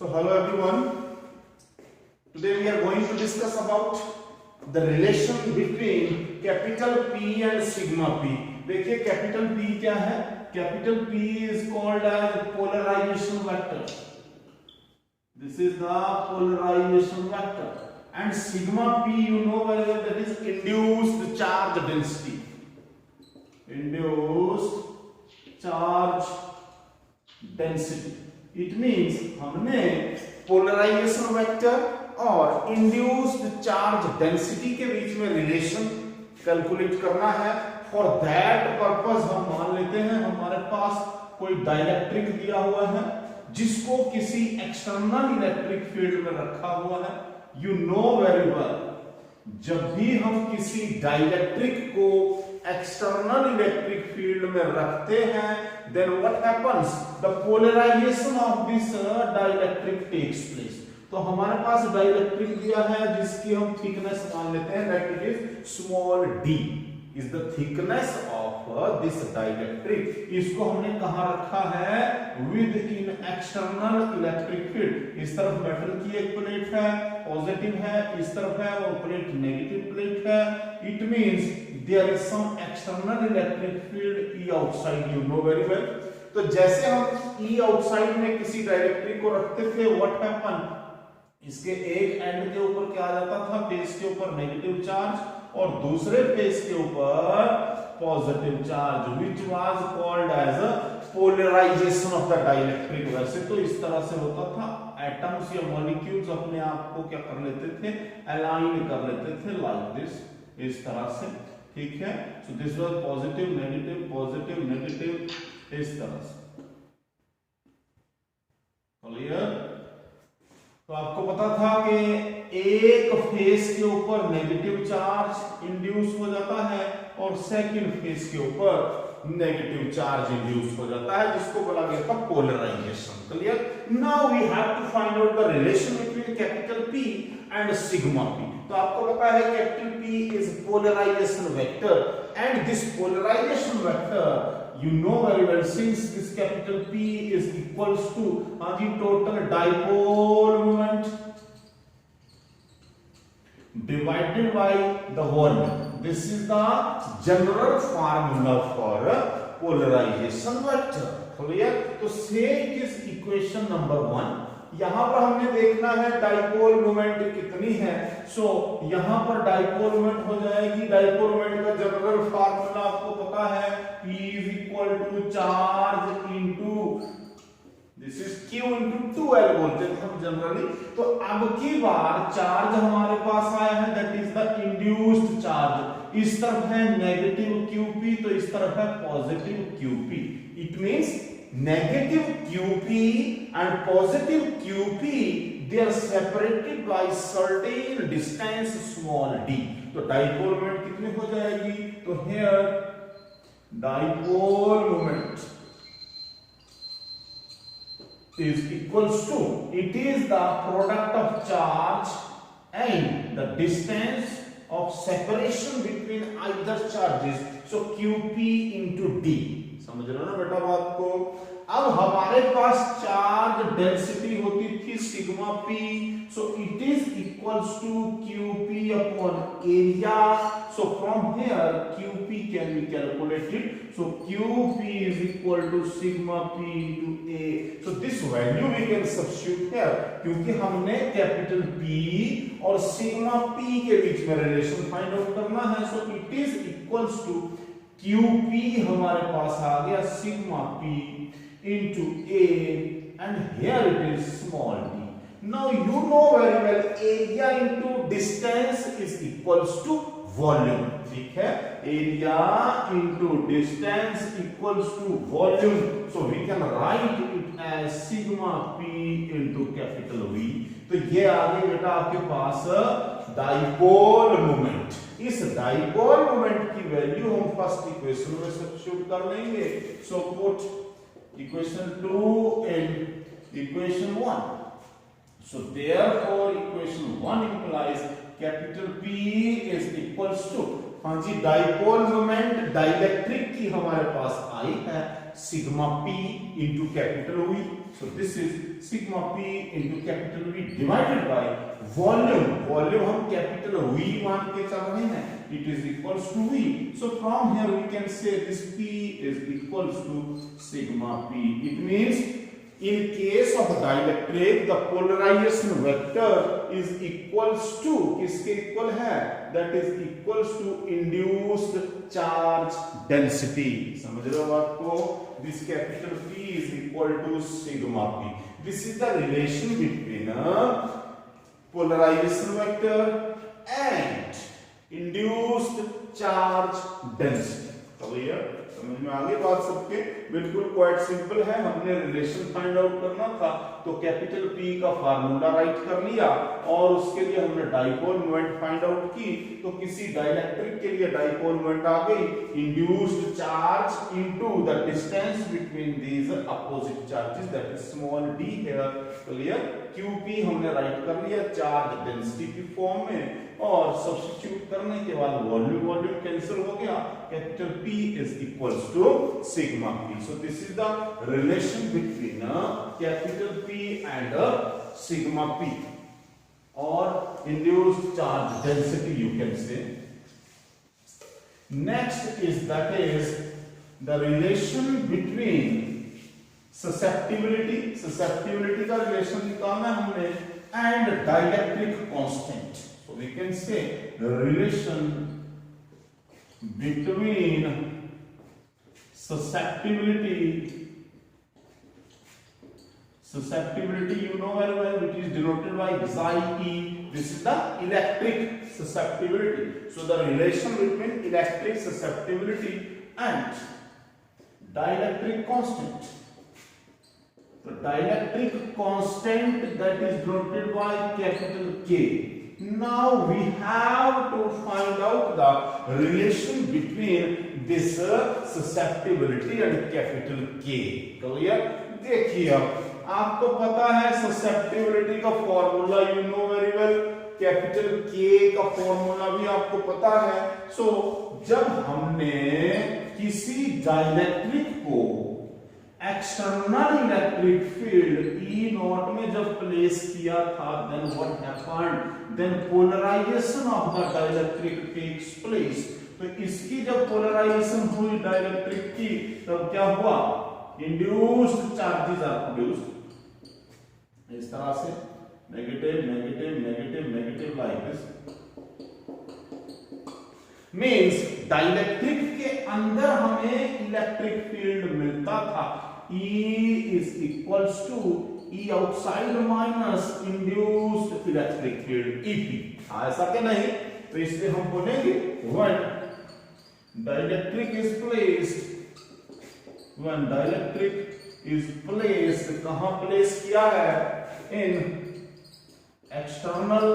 So hello everyone. Today we are going to discuss about the relation between capital P and sigma P. देखिए capital P क्या है? Capital P is called as polarization vector. This is the polarization vector. And sigma P, you know very well, that is induced charge density. Induced charge density. It means हमने polarization vector और induced charge density के बीच में relation calculate करना है. For that purpose हम मान लेते हैं हमारे पास कोई डाइलेक्ट्रिक दिया हुआ है जिसको किसी एक्सटर्नल इलेक्ट्रिक फील्ड में रखा हुआ है. यू नो वेरी वेल, जब भी हम किसी डाइलेक्ट्रिक को एक्सटर्नल इलेक्ट्रिक फील्ड में रखते हैं, then what happens? The polarization of this dielectric takes place. तो हमारे पास डाइलेक्ट्रिक दिया है जिसकी हम थिकनेस मान लेते हैं, that it is small d is the thickness of this dielectric. इसको हमने कहां रखा है? With in external electric field. इस तरफ मेटल की एक प्लेट है, पॉजिटिव है, इस तरफ है वो प्लेट नेगेटिव प्लेट है. It means there is some external electric field E outside, you know very well. तो जैसे हम E outside में किसी डाइलेक्ट्रिक को रखते थे, what happened? इसके एक एंड के ऊपर क्या आ जाता था? फेस के ऊपर नेगेटिव चार्ज और दूसरे फेस के ऊपर positive charge, which was called as a polarization of the dielectric. वैसे तो इस तरह से होता था, एटम्स या मॉलिक्यूल्स अपने आप को क्या कर लेते थे? अलाइन कर लेते थे, लाइक दिस, इस तरह से. ठीक है. So this was positive negative, इस तरह से. क्लियर? तो आपको पता था कि एक फेस के ऊपर नेगेटिव चार्ज इंड्यूस हो जाता है और सेकंड फेस के ऊपर नेगेटिव चार्ज इंड्यूस हो जाता है, जिसको बोला गया था polarization. Clear? Now we have to find out the relation between capital P and sigma P. तो आपको पता है capital P is polarization vector and this polarization vector you know very well, since this capital P is equals to the total dipole moment divided by the volume. This is the general formula for polarization vector. Clear? तो say it is equation number 1. यहां पर हमने देखना है dipole moment कितनी है. सो यहां पर डाइपोल मोमेंट हो जाएगी, डाइपोल मोमेंट का जनरल फार्मूला आपको पता है, P is equal to charge into this is Q into 2L बोलते थे हम जनरली. तो अब की बार चार्ज हमारे पास आया है, that is the induced charge. इस तरफ है नेगेटिव QP, तो इस तरफ है positive QP. It means negative QP and positive QP, they are separated by certain distance small d. तो डाइपोल मोमेंट कितनी हो जाएगी? तो here dipole moment is equals to, it is the product of charge and the distance of separation between either charges, so QP into d. समझ रहे हो ना बेटा बात को? अब हमारे पास चार्ज डेंसिटी होती थी sigma P, so it is equals to QP upon area. So from here QP can be calculated. So QP is equal to sigma P into A. So this value we can substitute here, क्योंकि हमने capital P और sigma P के बीच में relation find out करना है. So it is equals to QP हमारे पास आ गया sigma P into A and here it is small d. Now you know very well area into distance is equals to volume. ठीक है? Area into distance equals to volume. So we can write it as sigma P into capital V. तो ये आ गई बेटा आपके पास dipole moment. इस dipole moment की value हम फर्स्ट इक्वेशन में सब्स्टिट्यूट कर लेंगे. So put equation 2 and equation 1. So therefore equation 1 implies capital P is equals to, हाँ जी, डाइपोल मोमेंट डाइलेक्ट्रिक की हमारे पास आई है sigma p into capital V. So this is sigma p into capital V divided by volume. Volume हम capital V मान के चल रहे हैं. It is equals to V. So from here we can say this p is equals to sigma p. It means in case of dielectric the polarization vector is equals to, किसके equal है? That is equals to induced charge density. समझ रहे हो बात को? This capital P is equal to sigma p. This is the relation between polarization vector and induced charge density. तो भैया समझ में आ गई बात सबके? बिल्कुल क्वाइट सिंपल है. हमने रिलेशन फाइंड आउट करना था तो कैपिटल P का फार्मूला राइट कर लिया और उसके लिए हमने डाइपोल मोमेंट फाइंड आउट की. तो किसी डाइलेक्ट्रिक के लिए डाइपोल मोमेंट आ गई induced charge into the distance between these opposite charges, that is small d here. Clear? QP हमने राइट कर लिया चार्ज डेंसिटी की फॉर्म में और सब्स्टिट्यूट करने के बाद वॉल्यूम वॉल्यूम कैंसिल हो गया. Capital P is equals to sigma p. So this is the relation between capital P and sigma p or induced charge density you can say. Next is that is the relation between susceptibility का relation निकालना है हमने and dielectric constant. So we can say the relation between susceptibility you know very well, which is denoted by psi E. This is the electric susceptibility. So the relation between electric susceptibility and dielectric constant. The dielectric constant that is denoted by capital K. Now we have to find out the relation between this susceptibility and capital K. Clear? देखिए अब आपको पता है susceptibility का formula you know very well, capital K का formula भी आपको पता है. So जब हमने किसी डाइलेक्ट्रिक को external electric field E not में जब प्लेस किया था then what happened? Then polarization of the dielectric takes place. तो इसकी जब पोलराइजेशन हुई डाइलेक्ट्रिक की तब क्या हुआ? इंड्यूस्ड चार्जेस आर प्रोड्यूस्ड इस तरह से negative negative negative negative like this. Means dielectric के अंदर हमें इलेक्ट्रिक फील्ड मिलता था E is equals to E outside minus induced electric field EP. ऐसा क्या नहीं? तो इसलिए हम बोलेंगे when dielectric is placed कहां प्लेस किया है? in external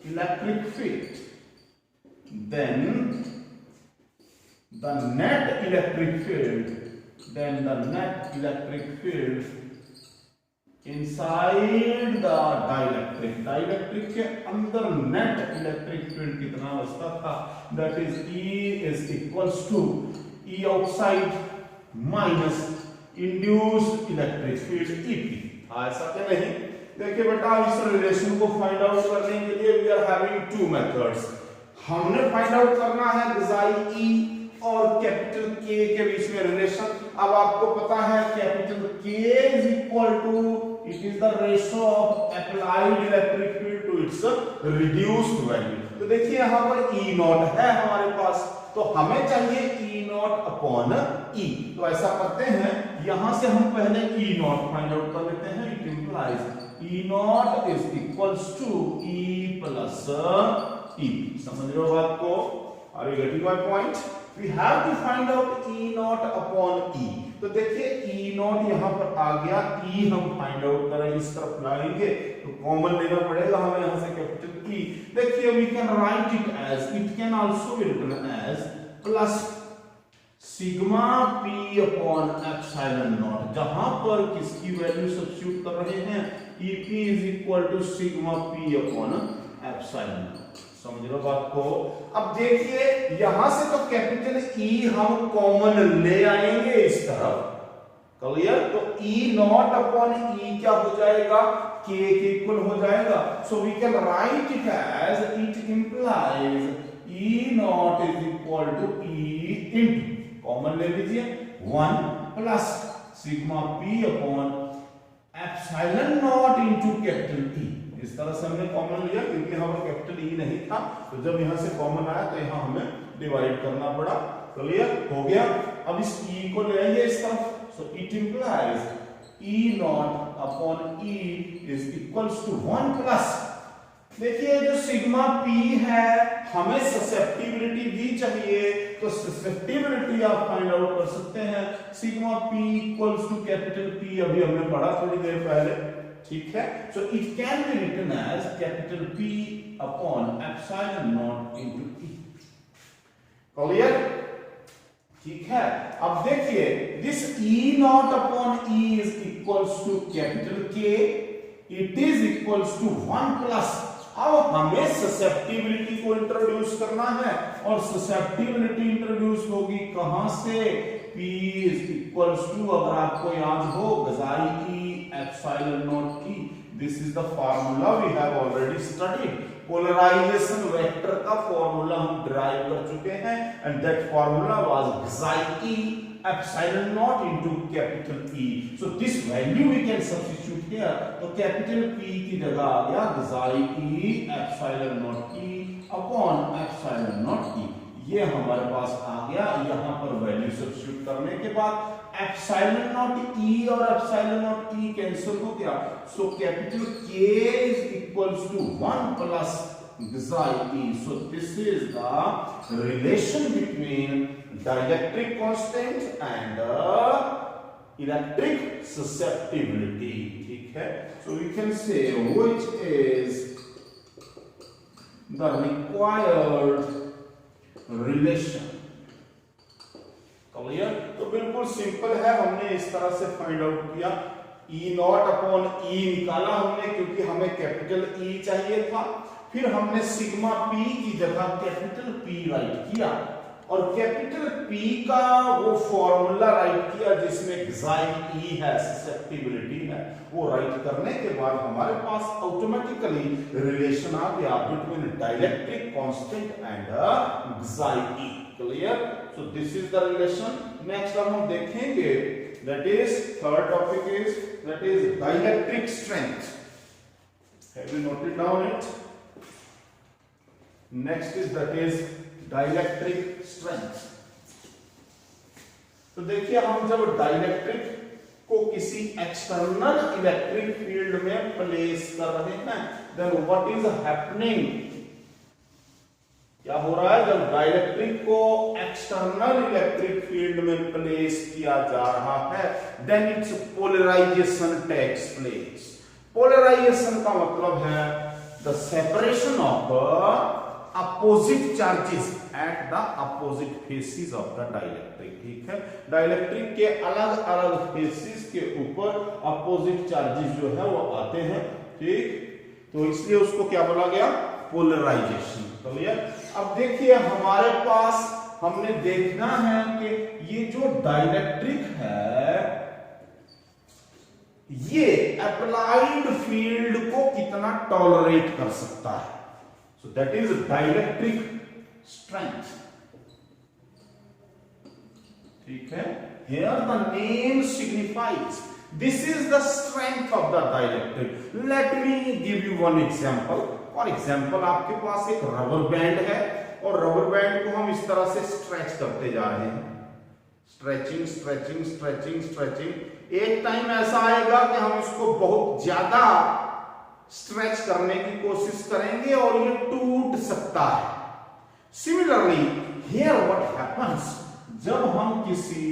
electric field, then the net electric field inside the dielectric के अंदर net electric field कितना बचता था? That is E is equals to E outside minus induced electric field EP. ऐसा क्या नहीं? देखिए बेटा इस रिलेशन को फाइंड आउट करने के लिए we are having two methods. हमने फाइंड आउट करना है psi E और कैपिटल K के बीच में रिलेशन. अब आपको पता है capital K is equal to, it is the ratio of applied electric field to its reduced value. तो देखिए यहाँ पर E नॉट है हमारे पास, तो हमें चाहिए E नॉट अपॉन E. तो ऐसा करते हैं, यहां से हम पहले E नॉट फाइंड आउट कर लेते हैं. It implies E not is equals to E plus E. समझ रहे हो बात को? Are you getting my point? We have to find out E naught upon E. तो देखिए E naught यहाँ पर आ गया, E हम फाइंड आउट करेंगे, इस तरफ लाएंगे तो कॉमन लेना पड़ेगा हमें यहाँ से कैपिटल E. देखिए we can write it as, it can also be written as plus sigma P upon epsilon naught. जहां पर किसकी वैल्यू सब्स्टिट्यूट कर रहे हैं? EP is equal to sigma P upon epsilon naught. समझ लो बात को। अब देखिए यहां से तो कैपिटल ई हम कॉमन ले आएंगे इस तरफ, क्लियर। तो ई नॉट अपॉन ई क्या हो जाएगा, के के इक्वल हो जाएगा। So we can write it as it implies E not is equal to E into, common ले लीजिए, 1 plus sigma P upon epsilon not into capital E. इस तरह से हमने कॉमन लिया क्योंकि यहाँ पर कैपिटल ई नहीं था, तो जब यहां से कॉमन आया तो यहाँ हमें डिवाइड करना पड़ा, क्लियर हो गया। अब इस ई को ले आइए इस तरफ, so it implies E not upon E is equals to 1 plus, देखिए जो सिग्मा P है हमें ससेप्टिबिलिटी भी चाहिए, तो ससेप्टिबिलिटी आप फाइंड आउट कर सकते हैं। Sigma P equals to capital P, अभी हमने पढ़ा थोड़ी देर पहले, ठीक है। So it can be written as capital P upon epsilon not into E, clear, ठीक है। अब देखिए this E not upon E is equals to capital K, it is equals to 1 plus. अब हमें ससेप्टिबिलिटी को इंट्रोड्यूस करना है, और ससेप्टिबिलिटी इंट्रोड्यूस होगी कहां से, P इज इक्वल्स टू, अगर आपको याद हो, गजाई E epsilon not E, this is the formula we have already studied. Polarization vector का फॉर्मूला हम डिराइव कर चुके हैं, and that formula was gzi E epsilon naught into capital E. So this value we can substitute here. तो capital P की जगह आ गया gzi E epsilon naught E upon epsilon naught E, ये हमारे पास आ गया। यहाँ पर वैल्यू सब्स्टिट्यूट करने के बाद एप्सिलॉन नॉट E और एप्सिलॉन नॉट E कैंसिल हो गया, so capital K is equals to 1 plus gzi E। So this is the relation between dielectric constant and electric susceptibility, ठीक है। So we can say which is the required relation, clear. तो बिल्कुल simple है, हमने इस तरह से find out किया। E नॉट अपॉन E निकाला हमने क्योंकि हमें कैपिटल E चाहिए था, फिर हमने सिग्मा P की जगह कैपिटल P राइट किया, और कैपिटल P का वो फॉर्मूला राइट किया जिसमें gzi E है, ससेप्टिबिलिटी है, वो राइट करने के बाद हमारे पास ऑटोमेटिकली रिलेशन आ गया between dielectric constant and gzi E, clear. So this is the relation. Next हम देखेंगे, that is third topic is that is dielectric strength. Have you noted down it? Next is that is dielectric strength. तो देखिए हम जब dielectric को किसी external electric field में place कर रहे हैं, देन व्हाट इज हैपनिंग, क्या हो रहा है, जब डाइलेक्ट्रिक को एक्सटर्नल इलेक्ट्रिक फील्ड में प्लेस किया जा रहा है, then it's polarization takes place. Polarization का मतलब है the separation of opposite charges at the opposite faces of the dielectric, ठीक है। डाइलेक्ट्रिक के अलग अलग फेसेस के ऊपर अपोजिट चार्जेस जो है वो आते हैं, ठीक। तो इसलिए उसको क्या बोला गया, पोलराइजेशन, क्लियर। अब देखिए हमारे पास हमने देखना है कि ये जो डाइलेक्ट्रिक है ये अप्लाइड फील्ड को कितना टॉलरेट कर सकता है। So that is dielectric strength, ठीक है। Here the name signifies this is the strength of the dielectric. Let me give you one example. For example, आपके पास एक रबर बैंड है और रबर बैंड को हम इस तरह से स्ट्रेच करते जा रहे हैं, स्ट्रेचिंग स्ट्रेचिंग स्ट्रेचिंग स्ट्रेचिंग। एक टाइम ऐसा आएगा कि हम इसको बहुत ज्यादा स्ट्रेच करने की कोशिश करेंगे और ये टूट सकता है। सिमिलरली हियर व्हाट हैपेंस, जब हम किसी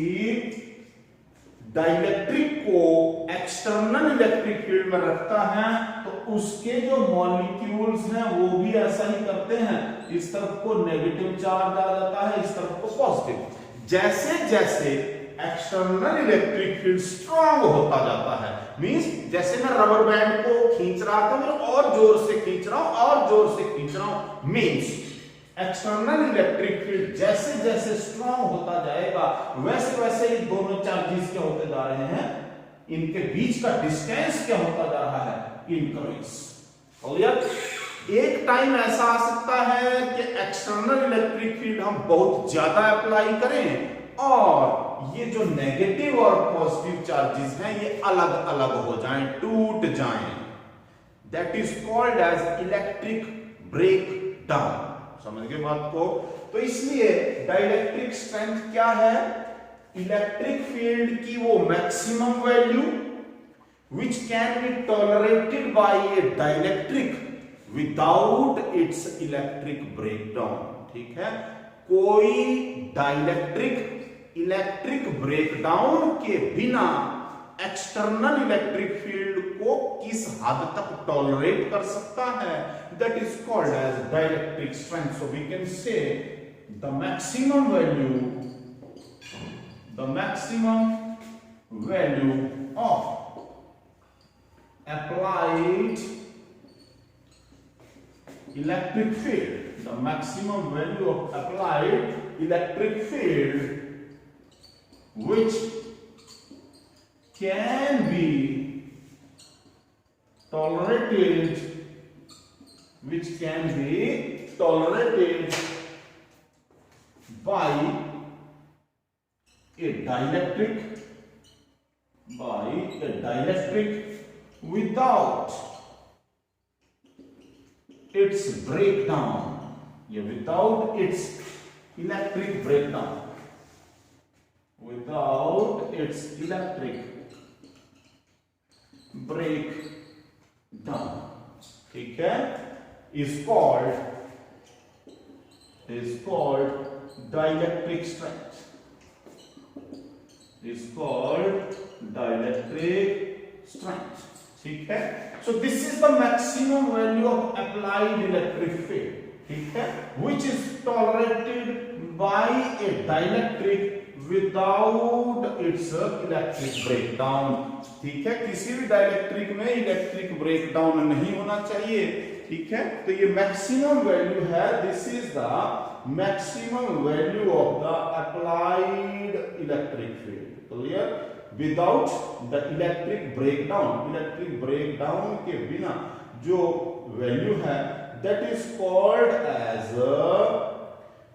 डाइलेक्ट्रिक को एक्सटर्नल इलेक्ट्रिक फील्ड में रखता है तो उसके जो मॉलिक्यूल्स हैं वो भी ऐसा ही करते हैं, इस तरफ को नेगेटिव चार्ज आ जाता है, इस तरफ को पॉजिटिव। जैसे जैसे एक्सटर्नल इलेक्ट्रिक फील्ड स्ट्रांग होता जाता है, मींस जैसे मैं रबर बैंड को खींच रहा था, मैं और जोर से खींच रहा हूं और जोर से खींच रहा हूं, मीन्स एक्सटर्नल इलेक्ट्रिक फील्ड जैसे जैसे स्ट्रॉन्ग होता जाएगा वैसे वैसे ये दोनों चार्जेस क्या होते जा रहे हैं, इनके बीच का डिस्टेंस क्या होता जा रहा है, इंक्रीज। क्लियर? एक टाइम ऐसा आ सकता है कि एक्सटर्नल इलेक्ट्रिक फील्ड हम बहुत ज्यादा अप्लाई करें और ये जो नेगेटिव और पॉजिटिव चार्जेस हैं ये अलग अलग हो जाएं, टूट जाएं। That is called as electric breakdown. समझ गए बात को? तो इसलिए डाइलेक्ट्रिक स्ट्रेंथ क्या है? इलेक्ट्रिक फील्ड की वो maximum value which can be tolerated by a dielectric without its electric breakdown। ठीक है? कोई डाइलेक्ट्रिक इलेक्ट्रिक ब्रेकडाउन के बिना एक्सटर्नल इलेक्ट्रिक फील्ड को किस हद तक टॉलरेट कर सकता है, that is called as dielectric strength. So we can say the maximum value of applied electric field, the maximum value of applied electric field which can be tolerated by a dielectric without its breakdown, without its electric breakdown, ठीक है, is called dielectric strength, ठीक है। So this is the maximum value of applied electric field, ठीक है, which is tolerated by a dielectric without its electric breakdown. ठीक है, किसी भी डाइलेक्ट्रिक में इलेक्ट्रिक ब्रेकडाउन नहीं होना चाहिए। ठीक है, तो ये मैक्सिमम वैल्यू है, this is the maximum value of the applied electric field. Clear? Without the electric breakdown के बिना जो वैल्यू है that is called as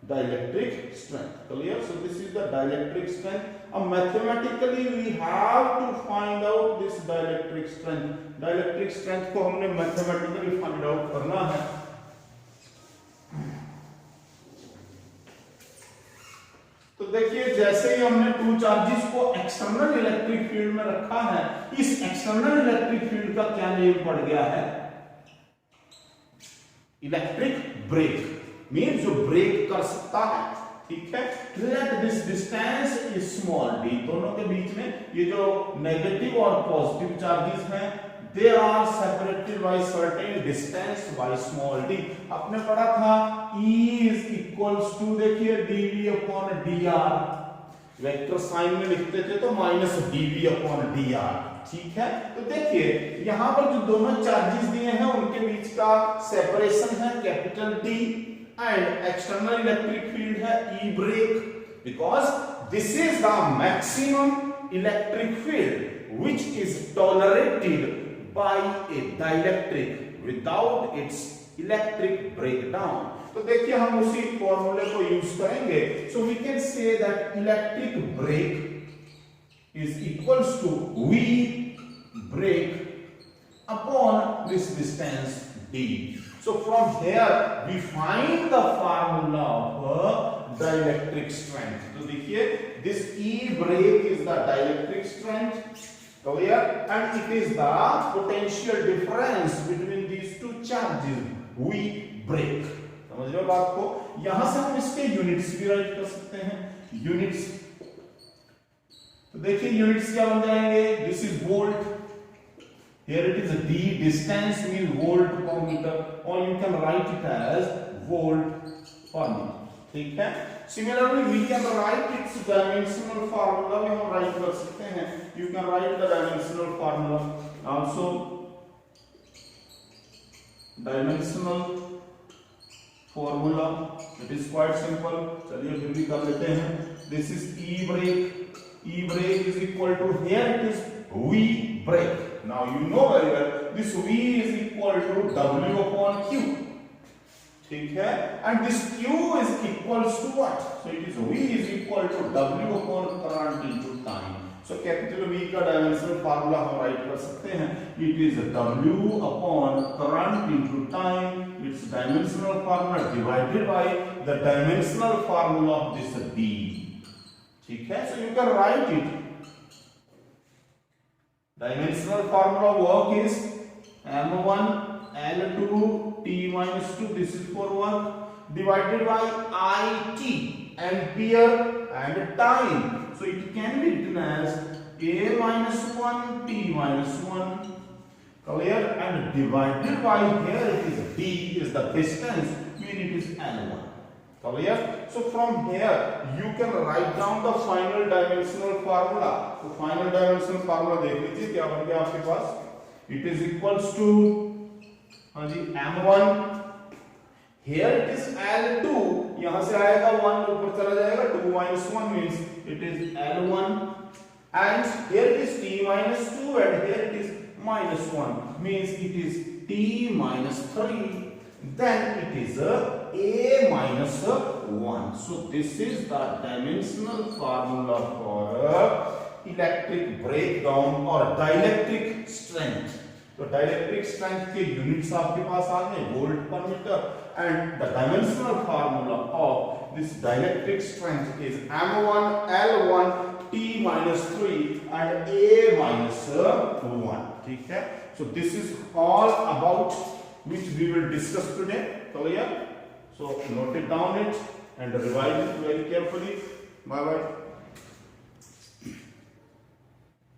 dielectric strength. Clear? So this is the dielectric strength. अब mathematically we have to find out this dielectric strength. Dielectric strength को हमने mathematically find out करना है। तो देखिए, जैसे ही हमने टू चार्जेस को एक्सटर्नल इलेक्ट्रिक फील्ड में रखा है, इस एक्सटर्नल इलेक्ट्रिक फील्ड का क्या नेम पड़ गया है? इलेक्ट्रिक ब्रेक, मींस जो ब्रेक कर सकता है। ठीक है, let this distance is small D. दोनों के बीच में ये जो नेगेटिव और पॉजिटिव चार्जेस हैं they are separated by certain distance by small d। आपने पढ़ा था E is equals to, देखिए, dv upon dr, vector sign में लिखते थे तो माइनस dv upon dr। ठीक है, तो देखिए यहां पर जो दोनों चार्जेस दिए हैं उनके बीच का सेपरेशन है capital D and external electric field है E break, because this is the maximum electric field which is tolerated by a dielectric without its electric breakdown। तो देखिए हम उसी फॉर्मूले को यूज करेंगे। So we can say that electric break is equals to V break upon this distance d। So from here we find the formula of dielectric strength। तो देखिए, this E break is the dielectric strength, clear, and it is the potential difference between these two charges we break। समझ रहे हो बात को? यहां से हम इसके यूनिट्स भी राइट कर सकते हैं। यूनिट्स, तो देखिए यूनिट्स क्या बन जाएंगे? This is volt, here it is d, distance mean volt per metre, और you can write it as volt per metre. ठीक है, similarly we can write its dimensional formula भी हम राइट कर सकते हैं। You can write the dimensional formula also. Dimensional formula, it is quite simple, चलिए फिर भी कर लेते हैं। This is E break is equal to, here it is we break. Now you know very well this V is equal to W upon Q, ठीक है, and this Q is equals to what, so it is V is equal to W upon current into time. So capital V का dimensional formula हम write कर सकते हैं, it is W upon current into time, its dimensional formula divided by the dimensional formula of this D, ठीक है। So you can write it, dimensional formula work is m1 l2 t minus 2, this is for work, divided by it, ampere and time. So it can be written as a minus 1 t minus 1, clear, and divided by, here it is d is the distance, mean it is l1, clear. So from here you can write down the final dimensional formula. तो final dimensional formula देख लीजिए क्या बन गया आपके पास, it is equals to, हाँ जी, m1, here it is l2, यहां से आएगा 1 ऊपर चला जाएगा, 2 minus 1 means it is l1, and here it is t minus 2 and here it is minus 1 means it is t minus 3, then it is a minus 1. So this is the dimensional formula for electric breakdown or dielectric strength. तो dielectric strength के units आपके पास आ गए, volt per metre, and the dimensional formula of this dielectric strength is m1 l1 t minus 3 and a minus 1, ठीक है। So this is all about which we will discuss today, clear? So note it down it and revise it very carefully. Bye bye.